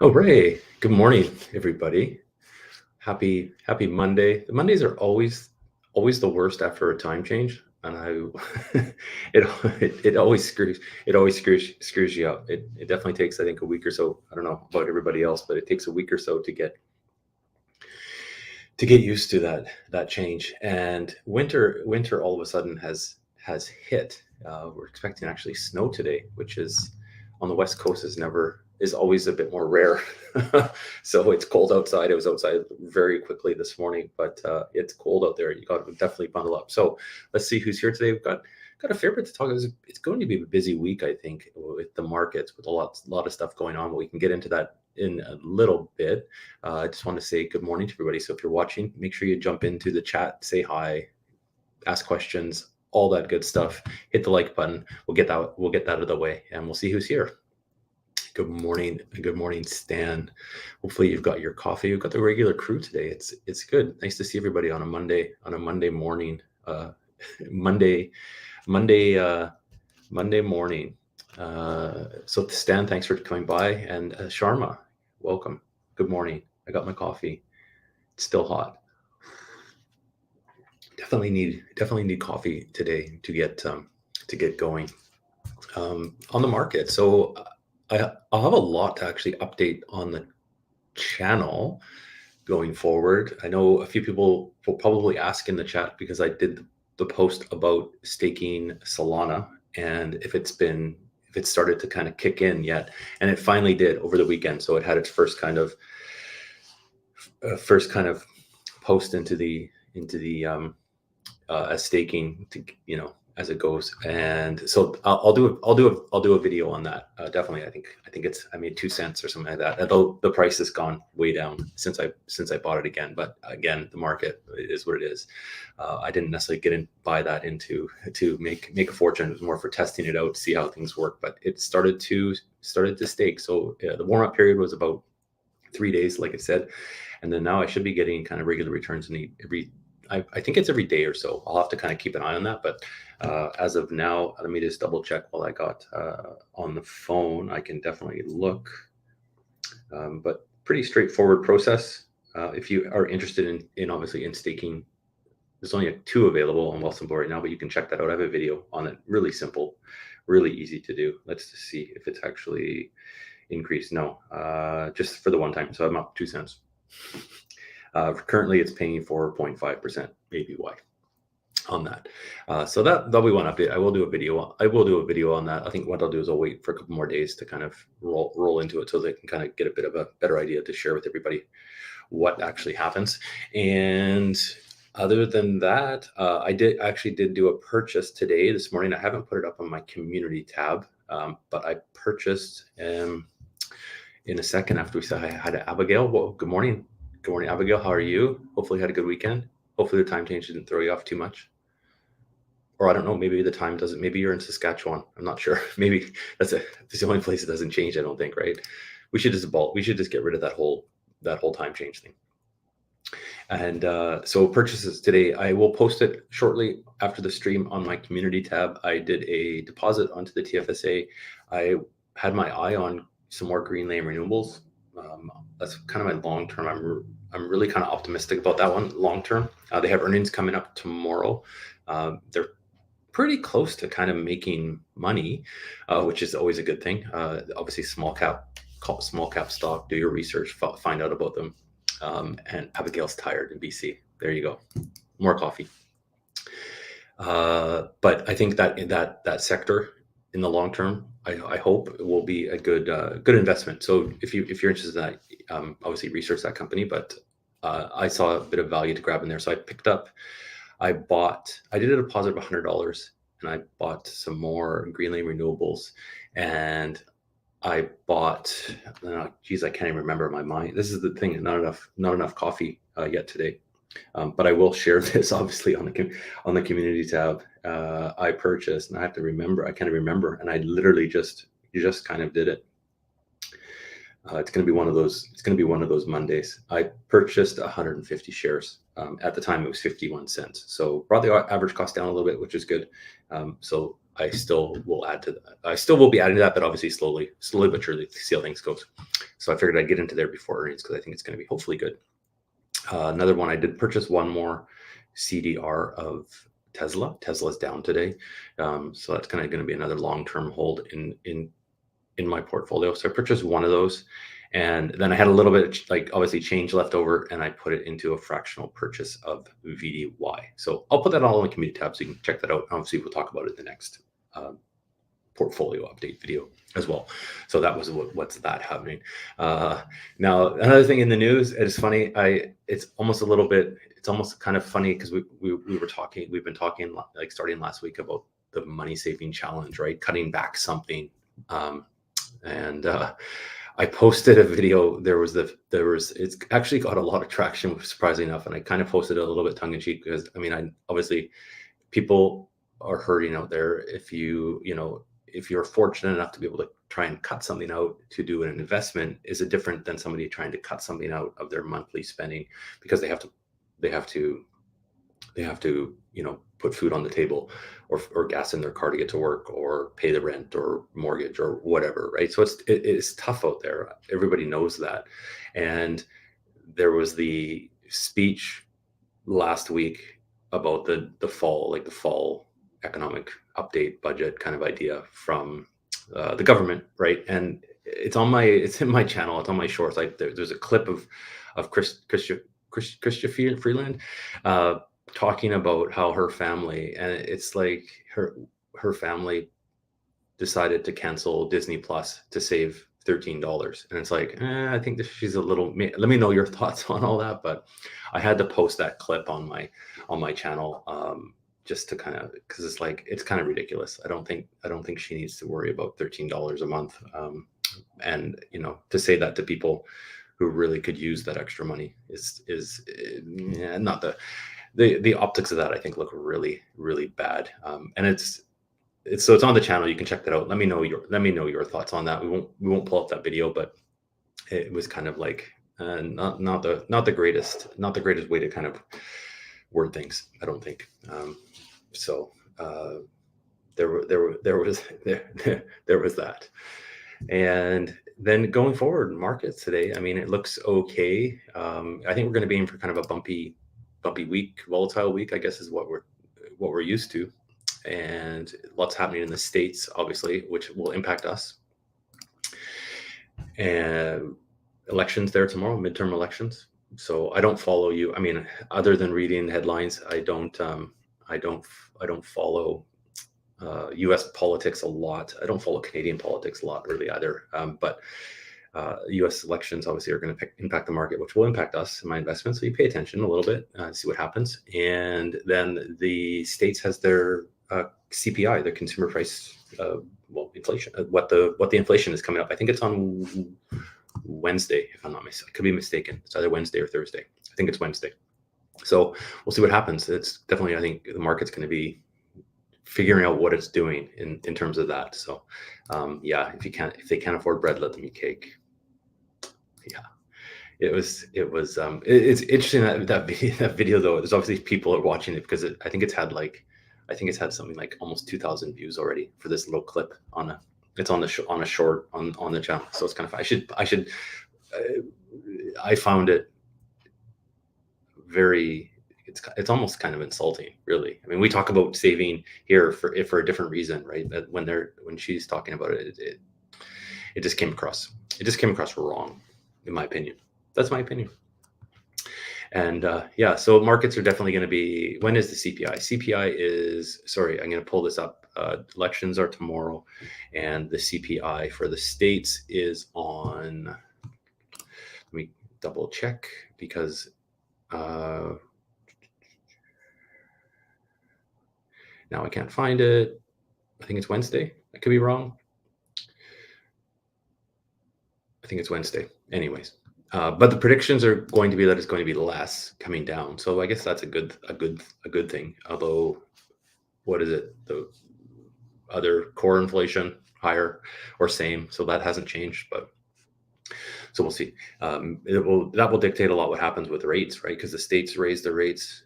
Oh, Ray, good morning, everybody. Happy Monday. The Mondays are always the worst after a time change, and it always screws you up. It definitely takes, I think, a week or so. I don't know about everybody else, but it takes a week or so to get used to that change. And winter all of a sudden has hit. We're expecting actually snow today, which is on the West Coast is always a bit more rare. So it's cold outside. It was outside very quickly this morning, but it's cold out there. You got to definitely bundle up. So let's see who's here today. We've got a fair bit to talk. It's going to be a busy week, I think, with the markets, with a lot of stuff going on. But we can get into that in a little bit. I just want to say good morning to everybody. So if you're watching, make sure you jump into the chat, say hi, ask questions, all that good stuff. Hit the like button. We'll get that out of the way, and we'll see who's here. Good morning, Stan. Hopefully you've got your coffee. You've got the regular crew today. It's good. Nice to see everybody on a Monday morning. Monday morning. So Stan, thanks for coming by, and Sharma, welcome. Good morning. I got my coffee. It's still hot. Definitely need coffee today to get going on the market. So I'll have a lot to actually update on the channel going forward. I know a few people will probably ask in the chat because I did the post about staking Solana and if it started to kind of kick in yet, and it finally did over the weekend. So it had its first kind of post into the staking, to, as it goes. And so I'll do a video on that. Definitely. I think I made 2 cents or something like that. Although the price has gone way down since I bought it again. But again, the market is what it is. I didn't necessarily buy that to make a fortune. It was more for testing it out, see how things work. But it started to stake. So the warm up period was about 3 days, like I said, and then now I should be getting kind of regular returns I think it's every day or so. I'll have to kind of keep an eye on that. But as of now, let me just double check while I got on the phone. I can definitely look. But pretty straightforward process. If you are interested in obviously in staking, there's only 2 available on Wealthsimple right now, but you can check that out. I have a video on it. Really simple, really easy to do. Let's just see if it's actually increased. No, just for the one time. So I'm up 2 cents. Currently, it's paying 4.5% BTC.Y on that. So that'll be one update. I will do a video on that. I think what I'll do is I'll wait for a couple more days to kind of roll into it so they can kind of get a bit of a better idea to share with everybody what actually happens. And other than that, I did do a purchase this morning. I haven't put it up on my community tab, but I purchased in a second after we said hi to Abigail. Well, good morning. Good morning, Abigail. How are you? Hopefully you had a good weekend. Hopefully the time change didn't throw you off too much. Or I don't know, maybe the time doesn't. Maybe you're in Saskatchewan. I'm not sure. Maybe that's the only place it doesn't change, I don't think, right? We should just get rid of that whole time change thing. And so purchases today, I will post it shortly after the stream on my community tab. I did a deposit onto the TFSA. I had my eye on some more Greenlane Renewables. That's kind of my long term. I'm really kind of optimistic about that one long term. They have earnings coming up tomorrow. They're pretty close to kind of making money, which is always a good thing. Obviously, small cap stock. Do your research, find out about them. And Abigail's tired in BC. There you go. More coffee. But I think that sector in the long term, I hope it will be a good investment. So if you're interested in that, obviously research that company. But I saw a bit of value to grab in there, so I did a deposit of $100, and I bought some more Greenlane Renewables, and I bought. Geez, I can't even remember my mind. This is the thing. Not enough coffee yet today. But I will share this obviously on the community tab. I purchased, and I have to remember. I can't remember, and I literally just kind of did it. It's going to be one of those. It's going to be one of those Mondays. I purchased 150 shares. At the time, it was 51 cents. So brought the average cost down a little bit, which is good. So I still will add to that. I still will be adding to that, but obviously slowly but surely to see how things goes. So I figured I'd get into there before earnings because I think it's going to be hopefully good. Another one, I did purchase one more CDR of Tesla. Tesla's down today, so that's kind of going to be another long-term hold in my portfolio. So I purchased one of those, and then I had a little bit like obviously change left over, and I put it into a fractional purchase of VDY. So I'll put that all in the community tab so you can check that out. Obviously, we'll talk about it in the next portfolio update video as well. So that was what's that happening. Now another thing in the news, it's funny. It's almost kind of funny because we've been talking like starting last week about the money saving challenge, right? Cutting back something. And I posted a video. It's actually got a lot of traction, surprisingly enough. And I kind of posted it a little bit tongue in cheek because obviously people are hurting out there. If you're fortunate enough to be able to try and cut something out to do an investment, is it different than somebody trying to cut something out of their monthly spending because they have to put food on the table or gas in their car to get to work or pay the rent or mortgage or whatever, right? So it's tough out there. Everybody knows that. And there was the speech last week about the fall economic update budget kind of idea from the government, right? And it's in my channel, it's on my shorts. Like there's a clip of Christia Freeland talking about how her family, and it's like her family decided to cancel Disney Plus to save $13, and it's like I think that she's a little. Let me know your thoughts on all that, but I had to post that clip on my channel just to kind of, because it's kind of ridiculous. I don't think she needs to worry about $13 a month, and to say that to people who really could use that extra money is not the optics of that. I think look really, really bad, and it's on the channel. You can check that out. Let me know your thoughts on that. We won't pull up that video, but it was kind of like not the greatest way to kind of word things, I don't think. There was that. And then going forward, markets today, I mean, it looks okay. I think we're going to be in for kind of a bumpy week, volatile week, I guess is what we're used to. And lots happening in the States, obviously, which will impact us. And elections there tomorrow, midterm elections. So I don't follow you. I mean, other than reading headlines, I don't follow U.S. politics a lot. I don't follow Canadian politics a lot, really, either. But U.S. elections obviously are going to impact the market, which will impact us and my investments. So you pay attention a little bit, see what happens. And then the States has their CPI, their consumer price, inflation. What the inflation is coming up. I think it's on Wednesday, if I'm not mistaken. I could be mistaken. It's either Wednesday or Thursday. I think it's Wednesday. So we'll see what happens. It's definitely, I think the market's going to be figuring out what it's doing in terms of that. So if they can't afford bread, let them eat cake. Yeah, it's interesting that video though. There's obviously people are watching it because I think it's had something like almost 2,000 views already for this little clip it's on a short on the channel. So it's kind of, I found it very, it's almost kind of insulting, really. I mean, we talk about saving here for a different reason, right? But when she's talking about it, it just came across wrong, in my opinion. That's my opinion. And so markets are definitely going to be, when is the CPI? CPI is, sorry, I'm going to pull this up. Elections are tomorrow, and the CPI for the States is on, let me double check because now I can't find it. I think it's Wednesday. I could be wrong. I think it's Wednesday. Anyways, but the predictions are going to be that it's going to be less coming down. So I guess that's a good thing. Although, what is it? The other core inflation higher or same, so that hasn't changed. But so we'll see. That will dictate a lot what happens with rates, right? Because the states raise their rates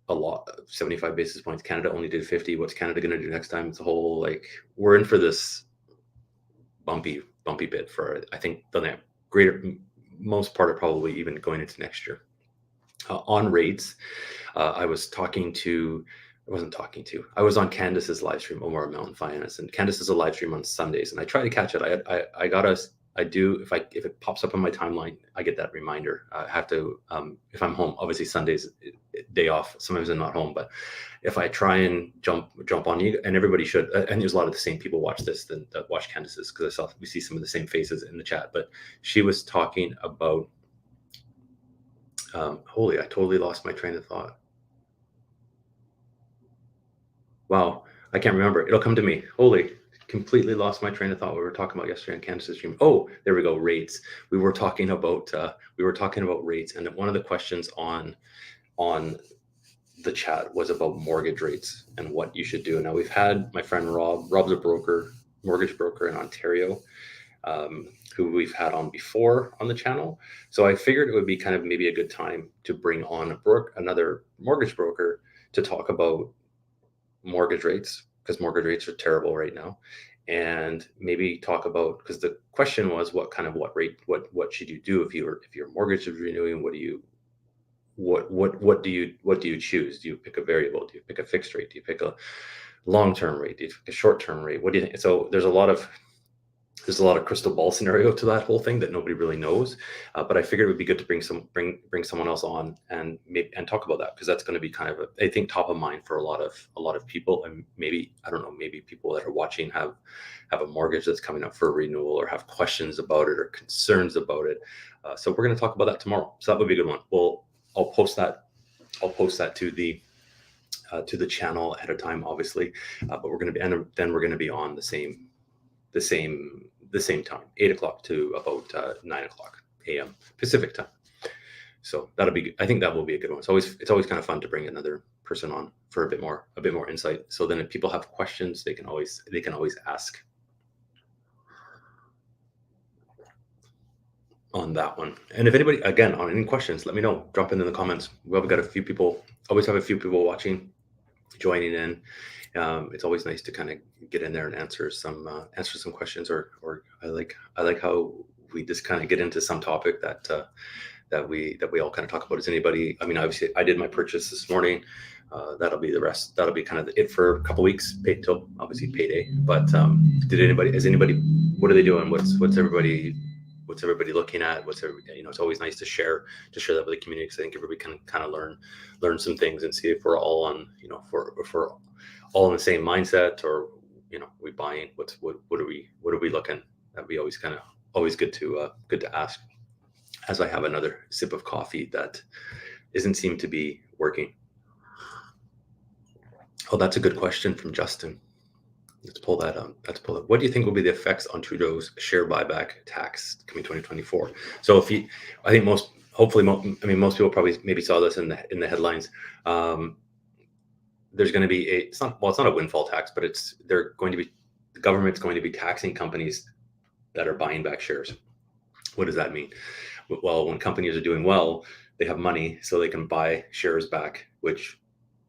a lot, 75 basis points. Canada only did 50. What's Canada going to do next time? It's a whole, like, we're in for this bumpy bit for, I think, the most part of probably even going into next year. On rates, I was on Candace's live stream, Omar Mountain Finance, and Candace is a live stream on Sundays, and I try to catch it. I do, if it pops up on my timeline, I get that reminder. I have to, if I'm home, obviously Sundays, day off, sometimes I'm not home, but if I try and jump on you, and everybody should, and there's a lot of the same people watch this that watch Candace's, because we see some of the same faces in the chat, but she was talking about, I totally lost my train of thought. Wow, I can't remember. It'll come to me. Completely lost my train of thought. We were talking about yesterday on Candace's stream. Oh, there we go. Rates. We were talking about rates, and one of the questions on the chat was about mortgage rates and what you should do. Now, we've had my friend Rob's a mortgage broker in Ontario, who we've had on before on the channel. So I figured it would be kind of maybe a good time to bring on another mortgage broker to talk about mortgage rates, because mortgage rates are terrible right now, and maybe talk about, because the question was what should you do if your mortgage is renewing? What do you choose? Do you pick a variable? Do you pick a fixed rate? Do you pick a long-term rate? Do you pick a short-term rate? What do you think? So there's a lot of crystal ball scenario to that whole thing that nobody really knows, but I figured it would be good to bring someone else on and talk about that, because that's going to be kind of I think top of mind for a lot of people, and maybe, I don't know, maybe people that are watching have a mortgage that's coming up for a renewal, or have questions about it or concerns about it. So we're going to talk about that tomorrow. So that would be a good one. I'll post that to the channel ahead of time, obviously, but we're going to be on the same time, 8 o'clock to about 9 o'clock a.m. Pacific time. So that'll be, I think that will be a good one. It's always kind of fun to bring another person on for a bit more insight. So then if people have questions, they can always ask on that one. And if anybody, again, on any questions, let me know. Drop in the comments. We've got always have a few people watching, joining in. It's always nice to kind of get in there and answer some questions, or I like how we just kind of get into some topic that we all kind of talk about. Is anybody, I mean, obviously I did my purchase this morning. That'll be the rest. That'll be kind of it for a couple of weeks, paid till obviously payday. But what are they doing? What's everybody looking at? It's always nice to share that with the community, because I think everybody can kind of learn some things and see if we're all on, if we're all in the same mindset, or we buying, what are we looking. That'd be always good to ask, as I have another sip of coffee that isn't seem to be working. Oh, that's a good question from Justin. Let's pull that up. What do you think will be the effects on Trudeau's share buyback tax coming 2024? So I think most people probably maybe saw this in the headlines. There's going to be it's not a windfall tax, but the government's going to be taxing companies that are buying back shares. What does that mean? Well, when companies are doing well, they have money, so they can buy shares back, which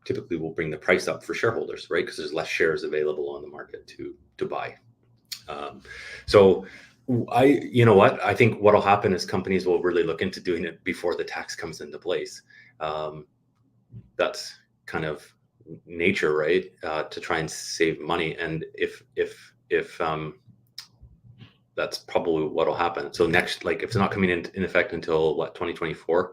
typically will bring the price up for shareholders, right? Because there's less shares available on the market to buy. So I think what'll happen is companies will really look into doing it before the tax comes into place. That's kind of nature, right? To try and save money. And if that's probably what'll happen. So next, like, if it's not coming in effect until 2024,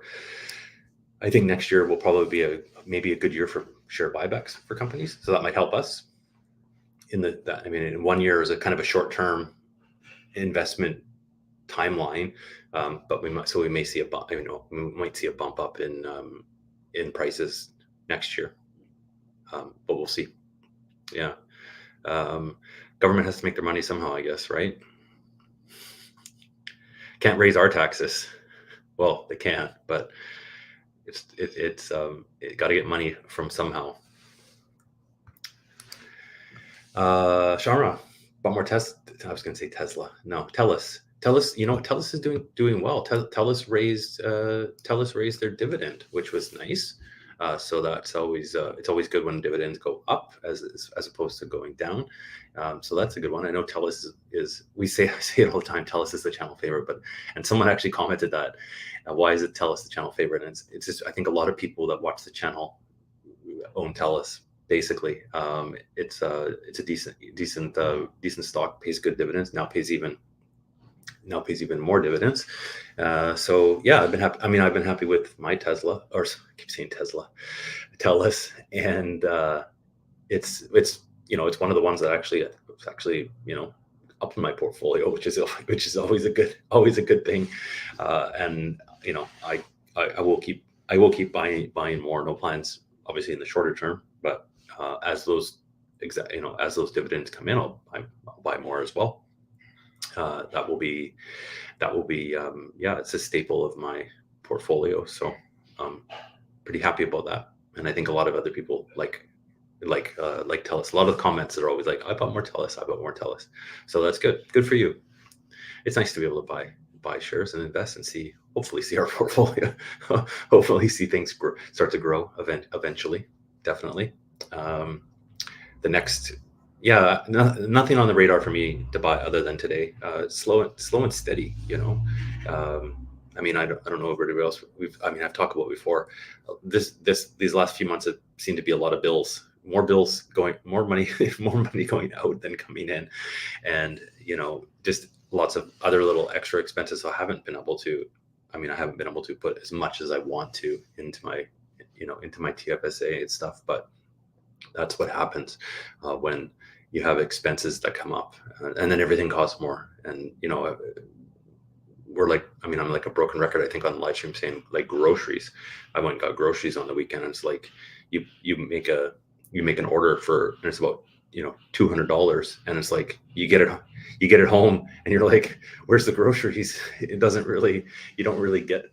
I think next year will probably be maybe a good year for share buybacks for companies. So that might help us in 1 year is a kind of a short-term investment timeline, but we might see a bump. We might see a bump up in prices next year, but we'll see. Yeah, government has to make their money somehow, I guess, right? Can't raise our taxes. Well, they can't, but it's got to get money from somehow. Sharma, bought more Tesla. I was going to say Tesla. No, Telus. Telus is doing well. Telus raised their dividend, which was nice. So that's always it's always good when dividends go up as opposed to going down. So that's a good one. I know Telus is we say I say it all the time. Telus is the channel favorite, and someone actually commented that why is it Telus the channel favorite? And it's just I think a lot of people that watch the channel own Telus. Basically, it's a decent stock, pays good dividends, now pays even more dividends. So yeah, I've been happy. I mean, I've been happy with my Tesla, or I keep saying Tesla, Telus, and it's it's one of the ones that actually up in my portfolio, which is always a good thing. And I will keep buying more. No plans, obviously, in the shorter term, but as those dividends come in, I'll buy more as well. That will be it's a staple of my portfolio, so pretty happy about that. And I think a lot of other people like Telus. A lot of the comments are always like, I bought more Telus, so that's good for you. It's nice to be able to buy shares and invest and hopefully see our portfolio hopefully see things start to grow eventually. Definitely. The next, nothing on the radar for me to buy other than today. Slow and steady. I mean, I don't know everybody else. I've talked about before. These last few months have seemed to be a lot of bills, more money going out than coming in, and just lots of other little extra expenses. So I haven't been able to put as much as I want to into my TFSA and stuff, but that's what happens when you have expenses that come up, and then everything costs more. And I'm like a broken record, I think, on the live stream saying, like, groceries. I went and got groceries on the weekend, and it's like you make an order for, and it's about $200, and it's like you get it home, and you're like, where's the groceries? It doesn't really you don't really get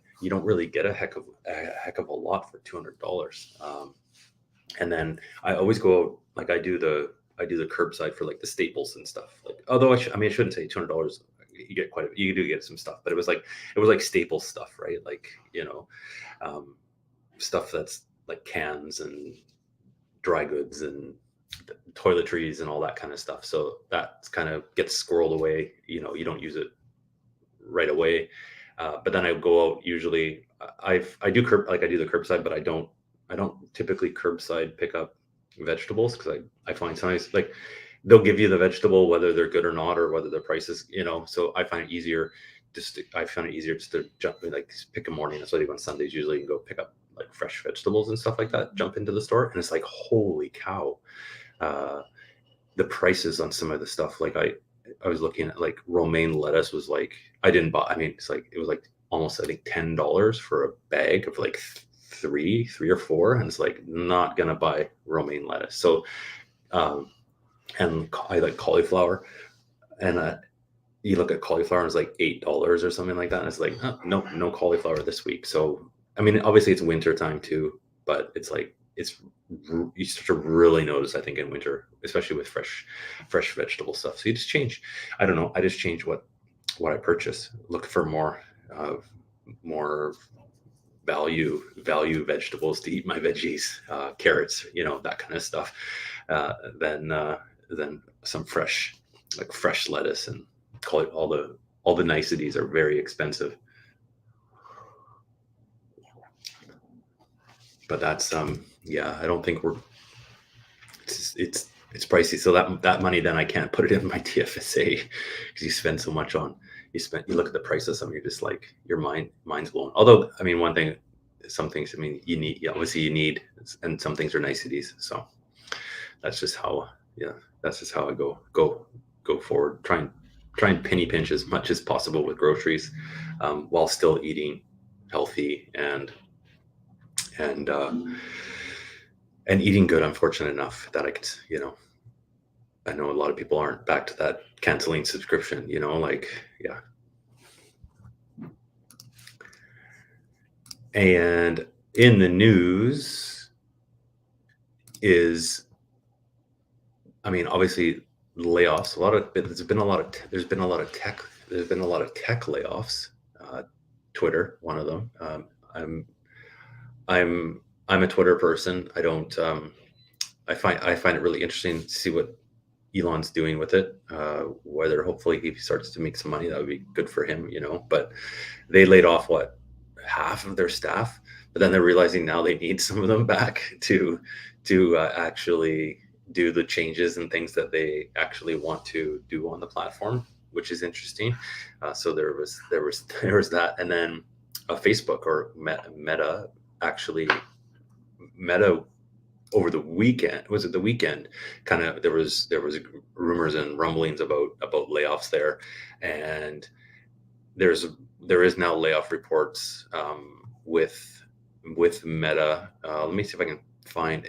a heck of a lot for $200. And then I always go, like, I do the curbside for like the staples and stuff. Like, although I shouldn't say $200. You do get some stuff, but it was like staple stuff, right? Like, stuff that's like cans and dry goods and toiletries and all that kind of stuff. So that kind of gets squirreled away. You don't use it right away. But then I go out, usually I do the curbside, but I don't typically curbside pick up vegetables, because I find sometimes, like, they'll give you the vegetable whether they're good or not, or whether their prices, so I find it easier just to jump, like, pick a morning. That's what I do on Sundays usually, and go pick up like fresh vegetables and stuff like that, jump into the store, and it's like, holy cow, the prices on some of the stuff. Like, I was looking at, like, romaine lettuce was like, it was like almost, I think, $10 for a bag of like three or four, and it's like, not gonna buy romaine lettuce. So and I like cauliflower, and you look at cauliflower and it's like $8 or something like that, and it's like, no cauliflower this week. So I mean, obviously it's winter time too, but it's like, you start to really notice, I think, in winter, especially with fresh vegetable stuff. So you just change. I don't know. I just change what I purchase. Look for more value vegetables to eat my veggies, carrots, that kind of stuff, than some fresh lettuce, and call it all the niceties are very expensive. But that's I don't think it's pricey. So that money, then I can't put it in my TFSA, because you spend so much on, you look at the price of something, you're just like, your mind's blown. Although, I mean, some things, you need, obviously you need, and some things are niceties. So that's just how I go forward. Try and penny pinch as much as possible with groceries, while still eating healthy and eating good. I'm fortunate enough that I could, I know a lot of people aren't back to that canceling subscription, And in the news is, obviously, layoffs. There's been a lot of tech layoffs. Twitter, one of them. I'm a Twitter person. I don't. I find it really interesting to see what Elon's doing with it. Whether hopefully he starts to make some money, that would be good for him, But they laid off what, half of their staff, but then they're realizing now they need some of them back to actually do the changes and things that they actually want to do on the platform, which is interesting. So there was that, and then Facebook or Meta over the weekend, was it the weekend, kind of there was rumors and rumblings about layoffs there, and there is now layoff reports with Meta. Let me see if I can find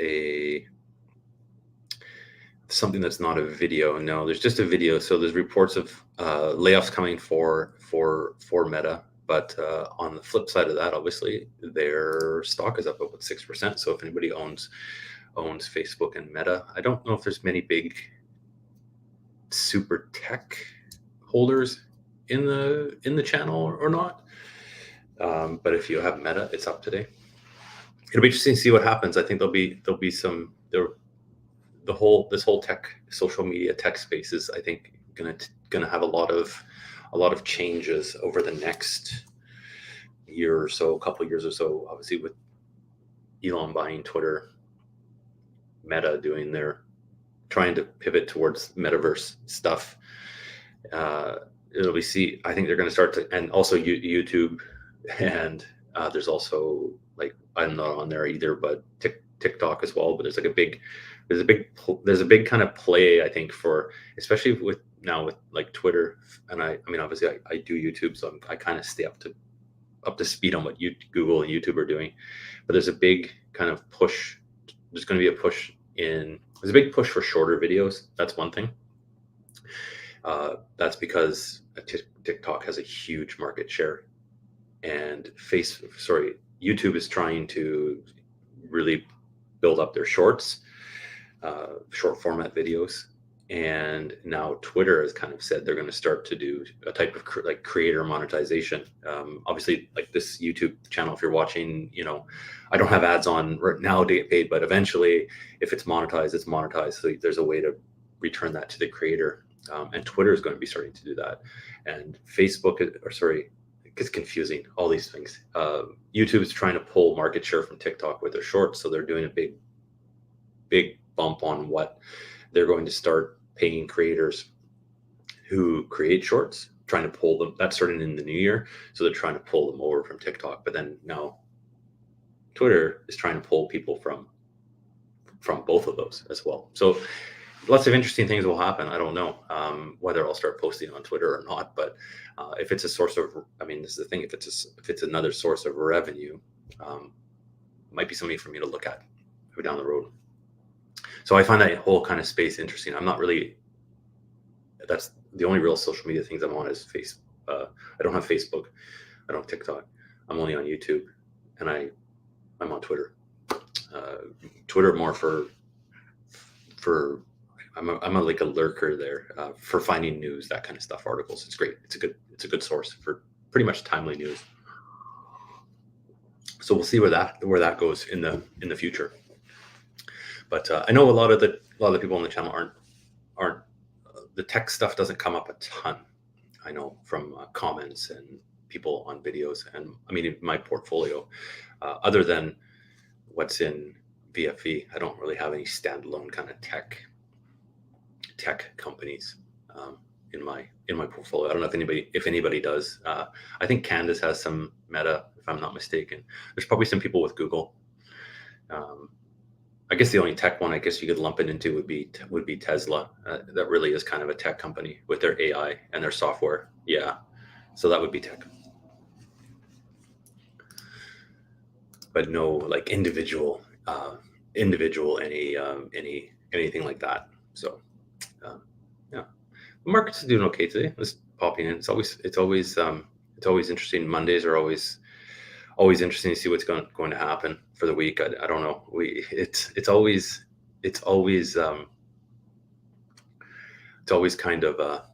something that's not a video. No, there's just a video. So there's reports of layoffs coming for Meta. But on the flip side of that, obviously, their stock is up about 6%. So if anybody owns Facebook and Meta, I don't know if there's many big super tech holders in the channel or not. But if you have Meta, it's up today. It'll be interesting to see what happens. I think there'll be some this whole tech, social media tech space is, I think, gonna have a lot of changes over the next year or so, couple of years or so. Obviously, with Elon buying Twitter, Meta trying to pivot towards metaverse stuff. I think they're going to start to, and also YouTube, and there's also, like, I'm not on there either, but TikTok as well. But there's a big kind of play, I think, for, especially with like Twitter, and I mean obviously I do YouTube, so I kind of stay up to speed on what Google and YouTube are doing. But there's a big kind of push. There's going to be there's a big push for shorter videos. That's one thing. That's because TikTok has a huge market share, and YouTube is trying to really build up their short format videos. And now Twitter has kind of said they're going to start to do a type of creator monetization. Obviously, like this YouTube channel, if you're watching, I don't have ads on right now to get paid, but eventually, if it's monetized, it's monetized. So there's a way to return that to the creator. And Twitter is going to be starting to do that. And Facebook, it gets confusing, all these things. YouTube is trying to pull market share from TikTok with their shorts. So they're doing a big bump on what they're going to start paying creators who create shorts, trying to pull them. That's starting in the new year. So they're trying to pull them over from TikTok. But then now Twitter is trying to pull people from both of those as well. So lots of interesting things will happen. I don't know whether I'll start posting on Twitter or not, but if it's a source of, this is the thing, if it's another source of revenue, might be something for me to look at down the road. So I find that whole kind of space interesting. That's the only real social media things I'm on is I don't have Facebook. I don't have TikTok. I'm only on YouTube, and I'm on Twitter. Twitter more for I'm like a lurker there for finding news, that kind of stuff, articles. It's great. It's a good source for pretty much timely news. So we'll see where that goes in the future. But I know a lot of the people on the channel aren't the tech stuff doesn't come up a ton. I know from comments and people on videos, and in my portfolio, other than what's in VFV, I don't really have any standalone kind of tech companies in my portfolio. I don't know if anybody does. I think Candace has some Meta, if I'm not mistaken. There's probably some people with Google. I guess the only tech one I guess you could lump it into would be Tesla. That really is kind of a tech company with their AI and their software. Yeah, so that would be tech. But no, like individual anything like that. So yeah, the markets are doing okay today. Just popping in. It's always interesting. Mondays are always interesting to see what's going to happen for the week. I don't know. It's always kind of a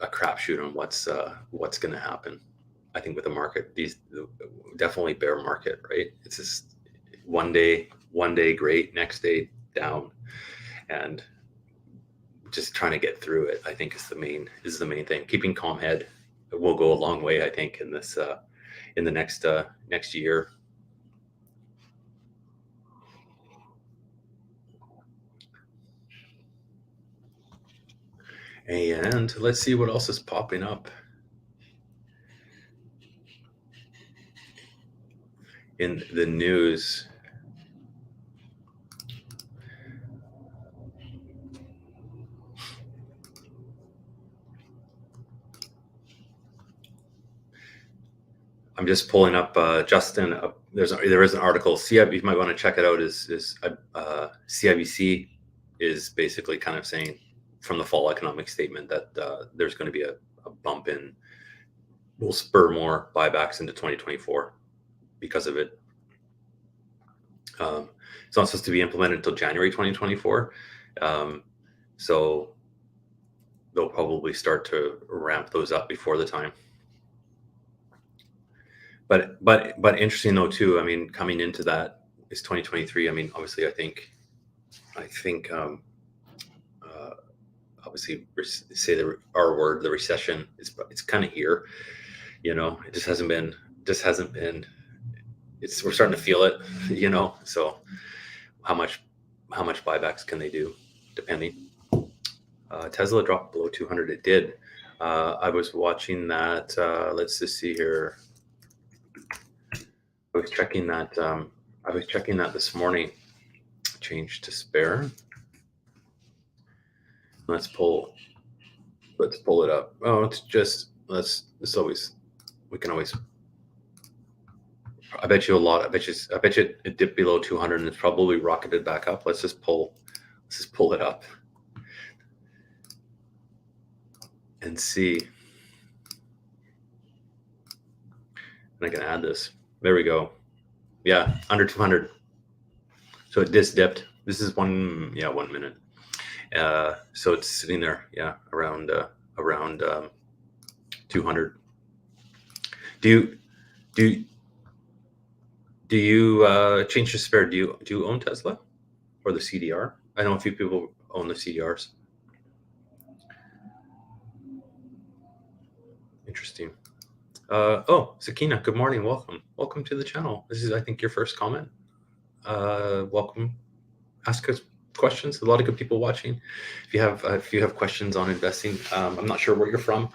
crapshoot on what's going to happen. I think with the market, these definitely bear market, right? It's just one day great, next day down, and just trying to get through it, I think is the main thing. Keeping calm head will go a long way, I think, in this in the next year. And let's see what else is popping up in the news. I'm just pulling up Justin. There is an article. CIB, you might want to check it out. Is CIBC is basically kind of saying from the fall economic statement that there's going to be a bump in, will spur more buybacks into 2024 because of it. It's not supposed to be implemented until January 2024. So they'll probably start to ramp those up before the time. But interesting though too. I mean, coming into that is 2023. I mean, obviously, I think obviously say the recession it's kind of here. You know, it just hasn't been. We're starting to feel it. You know, so how much buybacks can they do, depending. Tesla dropped below 200. It did. I was watching that. Let's just see here. I was checking that this morning. Change to spare. Let's pull it up. Oh, it's just we can always. I bet you it dipped below 200 and it's probably rocketed back up. Let's just pull it up and see. And I can add this. There we go. Yeah, under 200. So it just dipped. This is 1 minute. So it's sitting there, around 200. Do you change to spare? Do you own Tesla or the CDR? I know a few people own the CDRs. Interesting. Sakina, good morning. Welcome to the channel. This is, I think, your first comment. Welcome. Ask us questions. A lot of good people watching. If you have questions on investing, I'm not sure where you're from.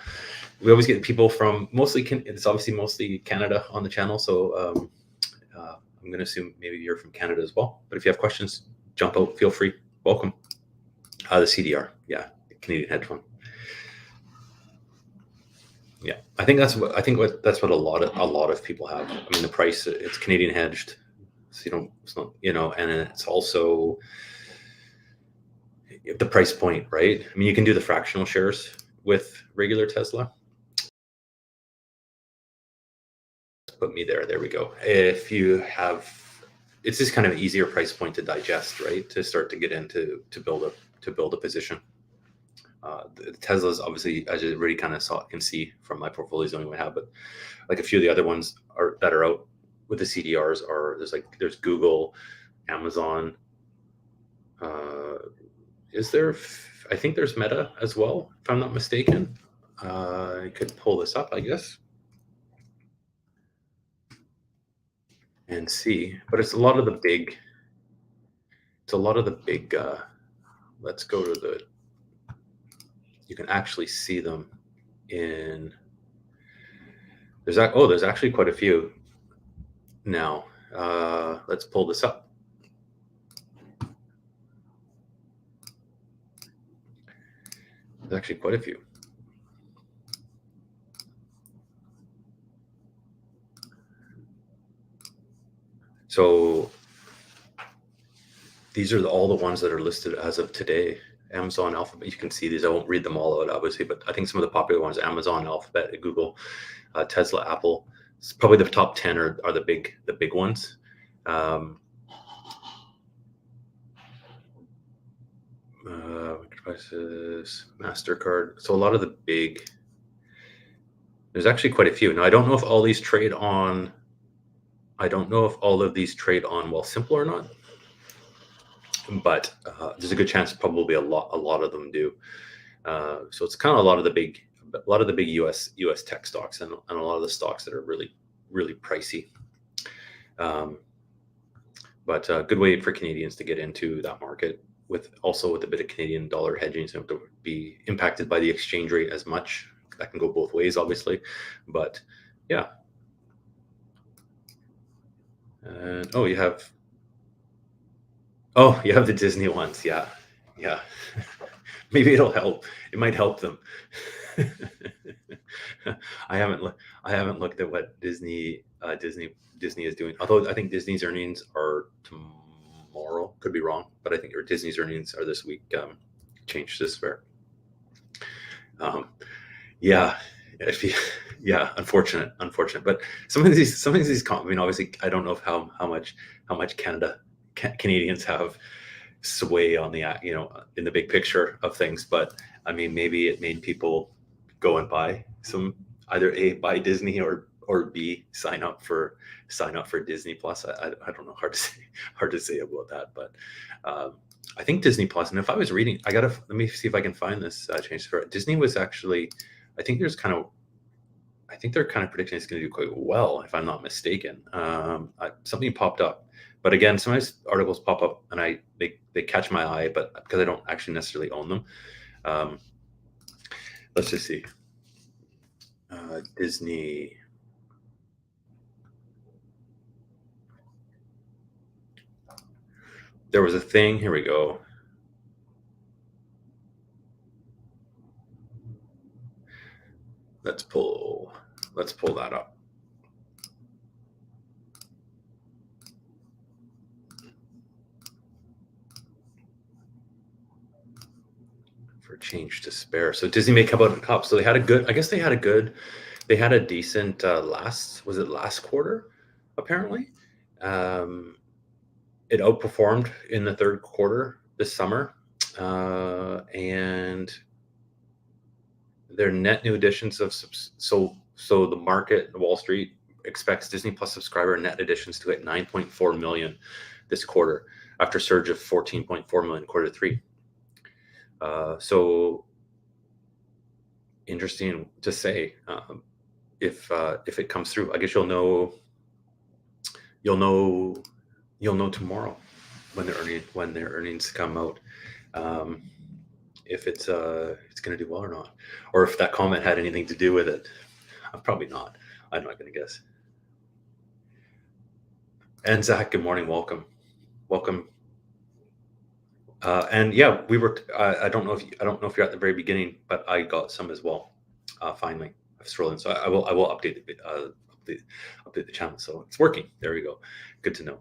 We always get people from it's obviously mostly Canada on the channel. So I'm going to assume maybe you're from Canada as well. But if you have questions, jump out. Feel free. Welcome. The CDR, the Canadian hedge fund. Yeah, I think that's what a lot of people have. I mean, the price, it's Canadian hedged, so it's not, and it's also the price point, right? I mean, you can do the fractional shares with regular Tesla. Put me there. There we go. If you have, it's just kind of an easier price point to digest, right? To start to get into to build a position. The Teslas, obviously, as you already kind of can see from my portfolios, the only one I have, but like a few of the other ones that are out with the CDRs there's Google, Amazon. I think there's Meta as well, if I'm not mistaken. I could pull this up, I guess, and see, but it's a lot of the big. Let's go to the. You can actually see them in. There's actually quite a few now. Let's pull this up. There's actually quite a few. So these are all the ones that are listed as of today. Amazon, Alphabet, you can see these. I won't read them all out, obviously, but I think some of the popular ones: Amazon, Alphabet, Google, Tesla, Apple. It's probably the top 10 are the big ones. Devices, MasterCard. So a lot of the big. There's actually quite a few. Now I don't know if all these trade on I don't know if all of these trade on Wealthsimple or not, but there's a good chance probably a lot of them do. So it's kind of a lot of the big US tech stocks and a lot of the stocks that are really pricey. But a good way for Canadians to get into that market with a bit of Canadian dollar hedging, so to be impacted by the exchange rate as much. That can go both ways, obviously, but yeah. And you have the Disney ones, yeah. Maybe it'll help. It might help them. I haven't looked at what Disney is doing. Although I think Disney's earnings are tomorrow. Could be wrong, but I think Disney's earnings are this week. Changed this fair. Unfortunate. But some of these, I mean, obviously, I don't know how much Canadians have sway on the in the big picture of things, but I mean, maybe it made people go and buy some, either A, buy Disney, or B, sign up for Disney Plus. I don't know, hard to say about that, but I think Disney Plus. And if I was reading, let me see if I can find this change. For Disney was actually, I think they're kind of predicting it's going to do quite well, if I'm not mistaken. Something popped up. But again, sometimes articles pop up and they catch my eye, but because I don't actually necessarily own them. Let's just see. Disney. There was a thing. Here we go. Let's pull that up. For change to spare. So Disney may come out on top. So they had a decent last quarter, apparently. It outperformed in the third quarter this summer, and their net new additions so the market, Wall Street, expects Disney Plus subscriber net additions to hit 9.4 million this quarter, after a surge of 14.4 million quarter three. So interesting to say, if it comes through. I guess you'll know tomorrow when their earnings come out, if it's going to do well or not, or if that comment had anything to do with it. Probably not. I'm not going to guess. And Zach, good morning. Welcome. And yeah, we were. I don't know if you're at the very beginning, but I got some as well. Finally, I've scrolled in, so I will update the channel. So it's working. There we go. Good to know.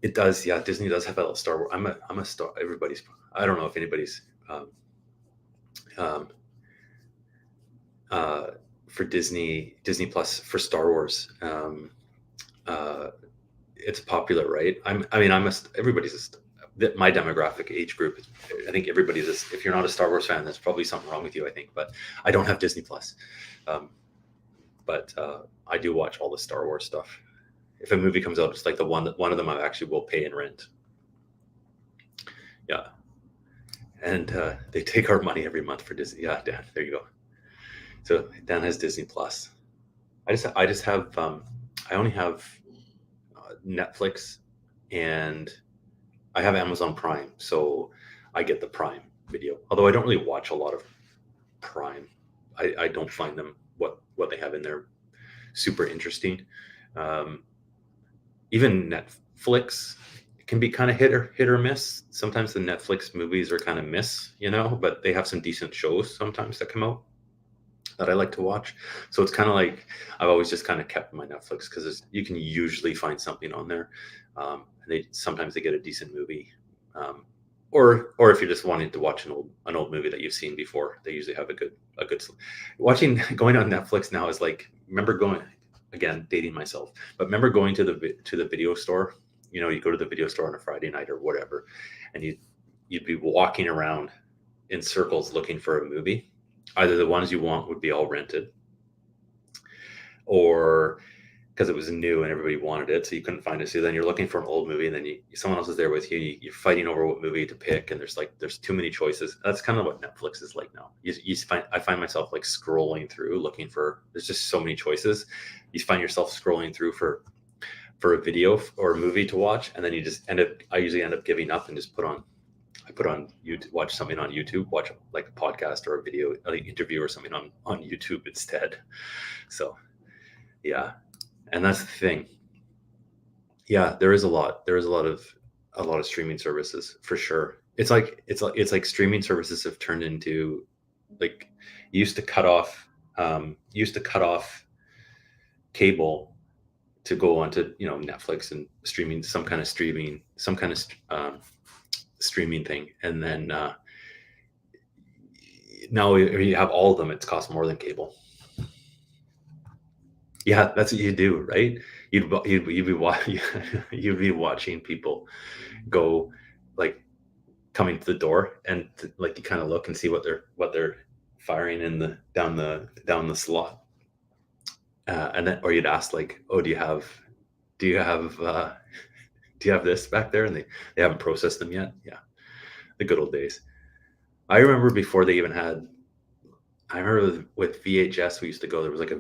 It does. Yeah, Disney does have a Star Wars. I'm a Star. Everybody's. I don't know if anybody's. For Disney Plus for Star Wars. It's popular, right? Everybody's my demographic age group. I think everybody's. If you're not a Star Wars fan, there's probably something wrong with you, I think. But I don't have Disney Plus. But I do watch all the Star Wars stuff. If a movie comes out, it's like one of them I actually will pay and rent. Yeah. And they take our money every month for Disney. Yeah, Dan, there you go. So Dan has Disney Plus. I only have Netflix, and I have Amazon Prime, so I get the Prime Video. Although I don't really watch a lot of Prime. I don't find them what they have in there super interesting. Even Netflix can be kind of hit or miss. Sometimes the Netflix movies are kind of miss, but they have some decent shows sometimes that come out that I like to watch. So it's kind of like I've always just kind of kept my Netflix, because you can usually find something on there. Sometimes they get a decent movie, or if you're just wanting to watch an old movie that you've seen before, they usually have a good going on Netflix now is like, remember going, again, dating myself, but remember going to the video store. You go to the video store on a Friday night or whatever, and you'd be walking around in circles looking for a movie. Either the ones you want would be all rented, or because it was new and everybody wanted it, so you couldn't find it. So then you're looking for an old movie, and then someone else is there with you. You're fighting over what movie to pick, and there's too many choices. That's kind of what Netflix is like now. I find myself like scrolling through looking for. There's just so many choices. You find yourself scrolling through for a video or a movie to watch, and then you just I usually end up giving up and just put on YouTube, watch something on YouTube, watch like a podcast or a video, like interview or something on YouTube instead. So yeah, and that's the thing. Yeah, there is a lot of streaming services for sure. It's like streaming services have turned into, like, you used to cut off cable to go onto Netflix and some kind of streaming thing, and then now you have all of them. It's cost more than cable. Yeah, that's what you do, right? You'd be watching people go, like, coming to the door, and like you kind of look and see what they're firing in down the slot, and then, or you'd ask like, oh, do you have this back there? And they haven't processed them yet. Yeah, the good old days. I remember before they even had. I remember with VHS, we used to go. There was like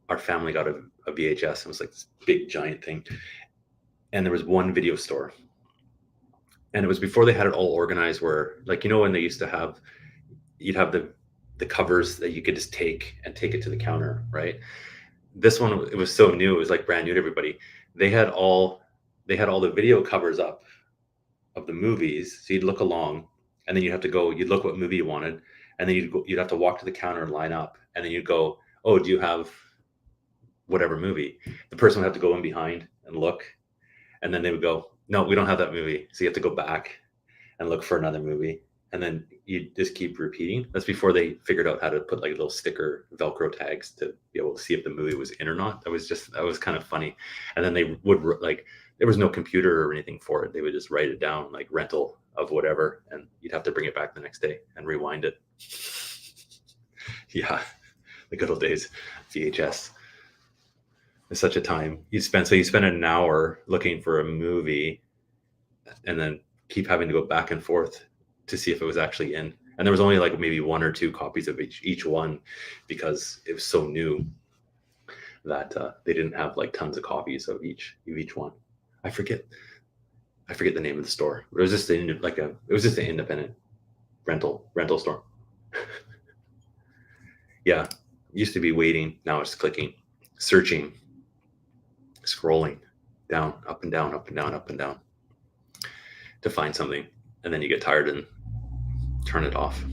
our family got a VHS. It was like this big giant thing, and there was one video store, and it was before they had it all organized. Where, like, when they used to have, you'd have the covers that you could just take it to the counter, right? This one, it was so new. It was like brand new to everybody. They had all the video covers up of the movies. So you'd look along, and then you'd look what movie you wanted, and then you'd have to walk to the counter and line up, and then you'd go, oh, do you have whatever movie? The person would have to go in behind and look, and then they would go, no, we don't have that movie. So you have to go back and look for another movie, and then you just keep repeating. That's before they figured out how to put like little sticker Velcro tags to be able to see if the movie was in or not. That was kind of funny. And then they would, like, there was no computer or anything for it. They would just write it down, like rental of whatever, and you'd have to bring it back the next day and rewind it. Yeah, the good old days. VHS. It's such a time. You spend an hour looking for a movie, and then keep having to go back and forth to see if it was actually in. And there was only like maybe one or two copies of each one, because it was so new that they didn't have like tons of copies of each one. I forget the name of the store, but it was just an independent rental store. Yeah, used to be waiting. Now it's clicking, searching, scrolling down, up and down, up and down, up and down to find something, and then you get tired and turn it off.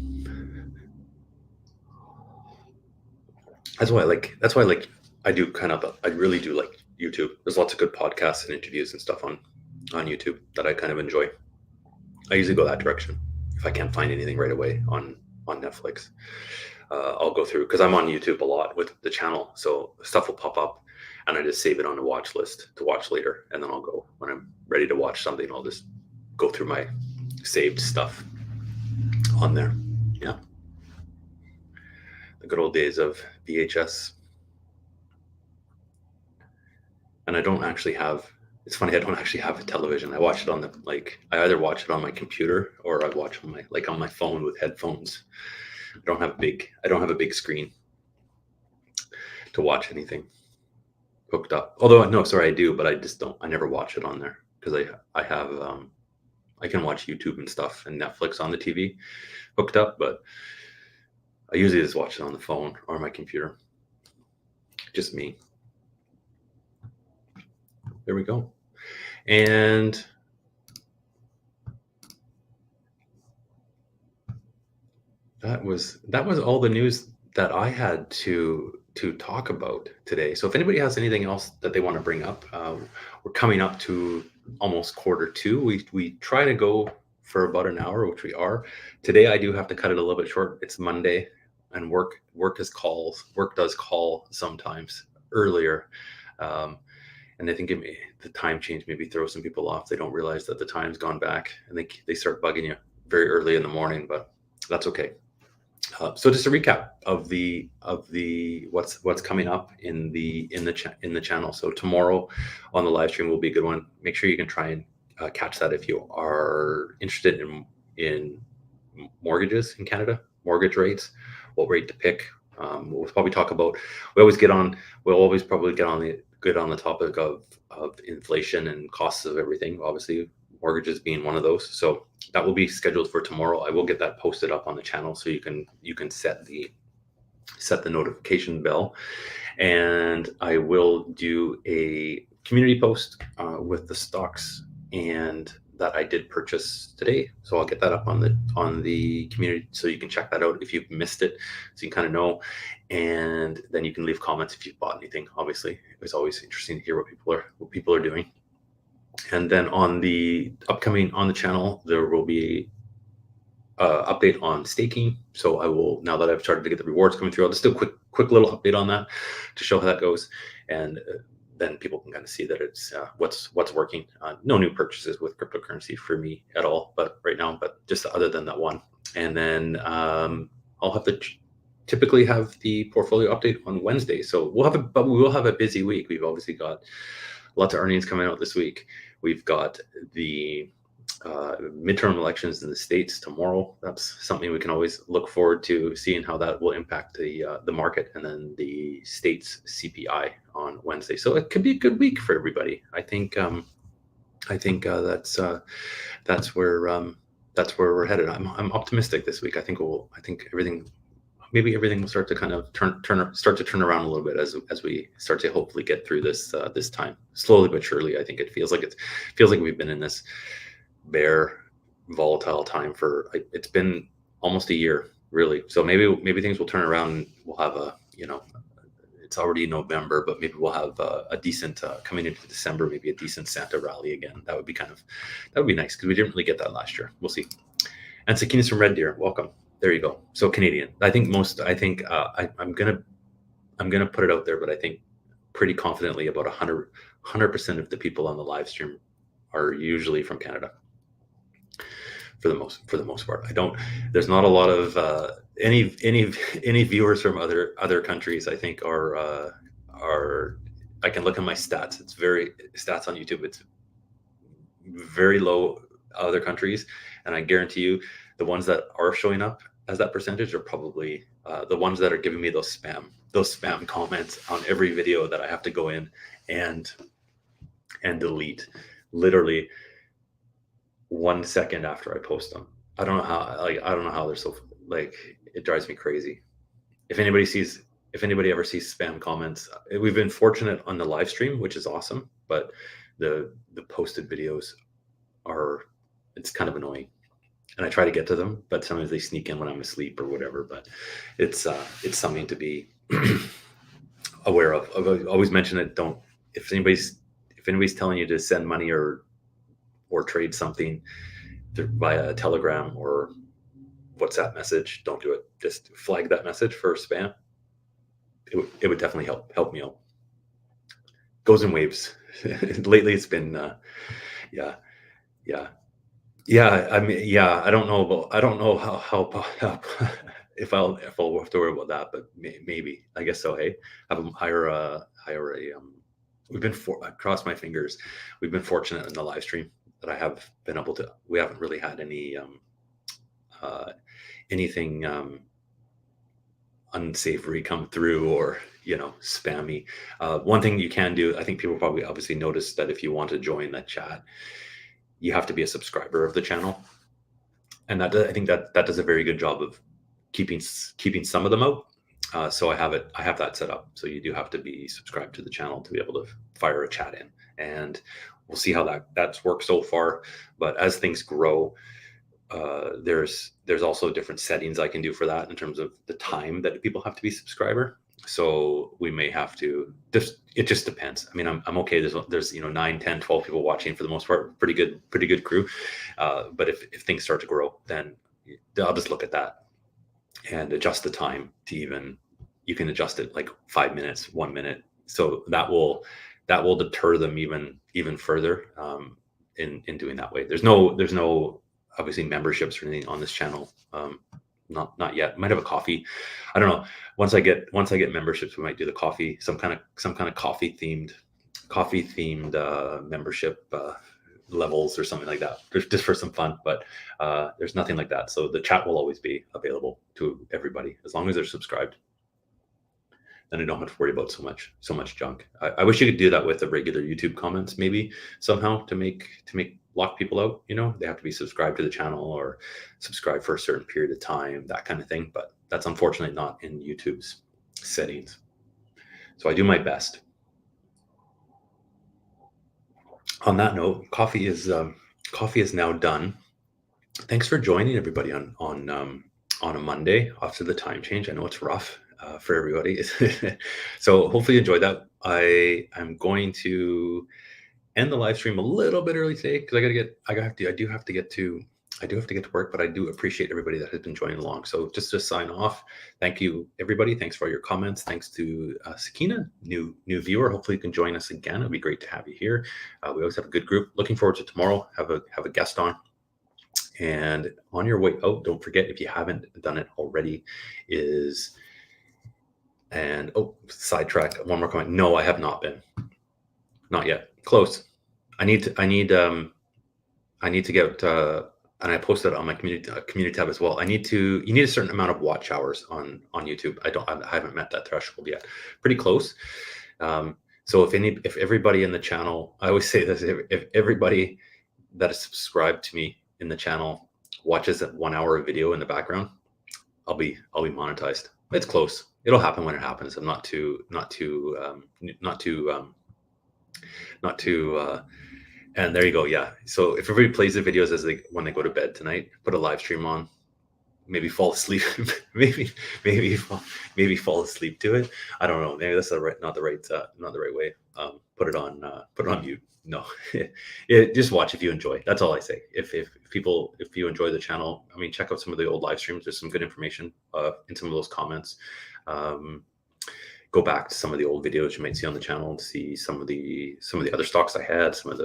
That's why I really do like YouTube. There's lots of good podcasts and interviews and stuff on YouTube that I kind of enjoy. I usually go that direction if I can't find anything right away on Netflix. I'll go through, because I'm on YouTube a lot with the channel, so stuff will pop up, and I just save it on a watch list to watch later, and then I'll go when I'm ready to watch something. I'll just go through my saved stuff on there. Yeah, the good old days of VHS. And I don't actually have. It's funny, I don't actually have a television. I watch it on I either watch it on my computer, or I watch on my phone with headphones. I don't have a big screen to watch anything hooked up. Although, no, sorry, I do, but I never watch it on there, because I have, I can watch YouTube and stuff and Netflix on the TV hooked up, but I usually just watch it on the phone or my computer. Just me. There we go. And that was all the news that I had to talk about today. So if anybody has anything else that they want to bring up, we're coming up to almost Q2. We try to go for about an hour, which we are. Today I do have to cut it a little bit short. It's Monday, and work does call sometimes earlier. And I think the time change maybe throws some people off. They don't realize that the time's gone back, and they start bugging you very early in the morning, but that's okay. So just a recap of the what's coming up in the channel. So tomorrow on the live stream will be a good one. Make sure you can try and catch that if you are interested in mortgages in Canada, mortgage rates, what rate to pick. We'll probably talk about. We'll always probably get on the topic of inflation and costs of everything. Obviously, mortgages being one of those. So that will be scheduled for tomorrow. I will get that posted up on the channel so you can set the notification bell, and I will do a community post with the stocks and that I did purchase today. So I'll get that up on the community so you can check that out if you've missed it, so you kind of know. And then you can leave comments if you've bought anything. Obviously, it's always interesting to hear what people are doing. And then on the channel, there will be update on staking. So I will, now that I've started to get the rewards coming through, I'll just do a quick little update on that to show how that goes, and then people can kind of see that it's what's working. No new purchases with cryptocurrency for me at all, but right now, but just other than that one. And then I'll have to typically have the portfolio update on Wednesday. So we will have a busy week. We've obviously got lots of earnings coming out this week. We've got the midterm elections in the States tomorrow. That's something we can always look forward to, seeing how that will impact the market, and then the state's CPI on Wednesday. So it could be a good week for everybody. I think that's where we're headed. I'm optimistic this week. I think everything will start to kind of start to turn around a little bit as we start to hopefully get through this time, slowly but surely. I think it feels like we've been in this bear, volatile time for, it's been almost a year, really. So maybe things will turn around and we'll have it's already November, but maybe we'll have a decent coming into December, maybe a decent Santa rally again. That would be nice, because we didn't really get that last year. We'll see. And Sakina's from Red Deer, welcome. There you go. So Canadian. I'm gonna put it out there, but I think pretty confidently about 100% of the people on the live stream are usually from Canada. For the most part, there's not a lot of any viewers from other countries. I think are I can look at my stats. Stats on YouTube. It's very low other countries, and I guarantee you, the ones that are showing up as that percentage are probably the ones that are giving me those spam comments on every video that I have to go in and delete, literally 1 second after I post them. I don't know how they're so, it drives me crazy. If anybody ever sees spam comments, we've been fortunate on the live stream, which is awesome, but the posted videos it's kind of annoying. And I try to get to them, but sometimes they sneak in when I'm asleep or whatever. But it's something to be aware of. I've always mentioned it. If anybody's telling you to send money or trade something via a Telegram or WhatsApp message, don't do it. Just flag that message for spam. It would definitely help me out. Goes in waves. Lately, it's been yeah. I mean, I don't know how if I'll have to worry about that, but maybe, I guess so. Hey, hire a cross my fingers. We've been fortunate in the live stream that I have been able to. We haven't really had any anything unsavory come through, or spammy. One thing you can do, I think people probably obviously noticed that if you want to join that chat, you have to be a subscriber of the channel, and I think that does a very good job of keeping some of them out. So I have that set up. So you do have to be subscribed to the channel to be able to fire a chat in, and we'll see how that's worked so far. But as things grow, there's also different settings I can do for that in terms of the time that people have to be subscriber. So we may have to it just depends. I mean, I'm okay. There's 9, 10, 12 people watching for the most part. Pretty good crew. But if things start to grow, then I'll just look at that and adjust the time to you can adjust it like 5 minutes, 1 minute. So that will deter them even further in doing that way. There's no obviously memberships or anything on this channel. not yet. Might have a coffee. I don't know. Once I get memberships, we might do the coffee, some kind of coffee themed membership levels or something like that, just for some fun. But there's nothing like that. So the chat will always be available to everybody as long as they're subscribed. Then I don't have to worry about so much junk. I wish you could do that with the regular YouTube comments, maybe somehow to make lock people out. You know, they have to be subscribed to the channel or subscribe for a certain period of time, that kind of thing. But that's unfortunately not in YouTube's settings. So I do my best. On that note, coffee is now done. Thanks for joining everybody on a Monday after the time change. I know it's rough for everybody. So hopefully you enjoyed that. I am going to end the live stream a little bit early today because I do have to get to work, but I do appreciate everybody that has been joining along. So just to sign off, thank you everybody. Thanks for all your comments. Thanks to Sakina, new viewer. Hopefully you can join us again. It'd be great to have you here. We always have a good group. Looking forward to tomorrow. Have a guest on. And on your way out, don't forget, if you haven't done it already, sidetrack, one more comment. No, I have not been. Not yet. Close. I need to get, and I posted on my community tab as well. You need a certain amount of watch hours on YouTube. I haven't met that threshold yet. Pretty close. So if everybody in the channel, I always say this, if everybody that is subscribed to me in the channel watches that 1 hour of video in the background, I'll be monetized. It's close. It'll happen when it happens. I'm not too and there you go. Yeah. So if everybody plays the videos when they go to bed tonight, put a live stream on, maybe fall asleep, maybe fall asleep to it. I don't know. Maybe that's not the right way. Put it on mute. No, just watch if you enjoy. That's all I say. If you enjoy the channel, I mean, check out some of the old live streams. There's some good information in some of those comments. Go back to some of the old videos you might see on the channel and see some of the other stocks I had, some of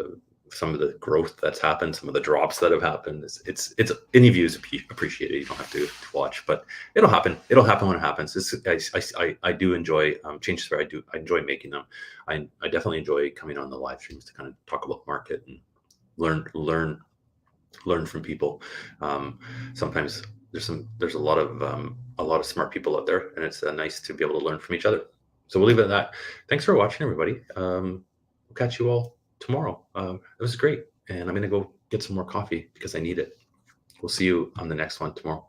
the growth that's happened, some of the drops that have happened. It's any views appreciated. You don't have to watch, but it'll happen. It'll happen when it happens. I do enjoy changes where I enjoy making them. I definitely enjoy coming on the live streams to kind of talk about market and learn from people. Sometimes there's a lot of smart people out there, and it's nice to be able to learn from each other. So we'll leave it at that. Thanks for watching, everybody. We'll catch you all tomorrow. It was great, and I'm gonna go get some more coffee because I need it. We'll see you on the next one tomorrow.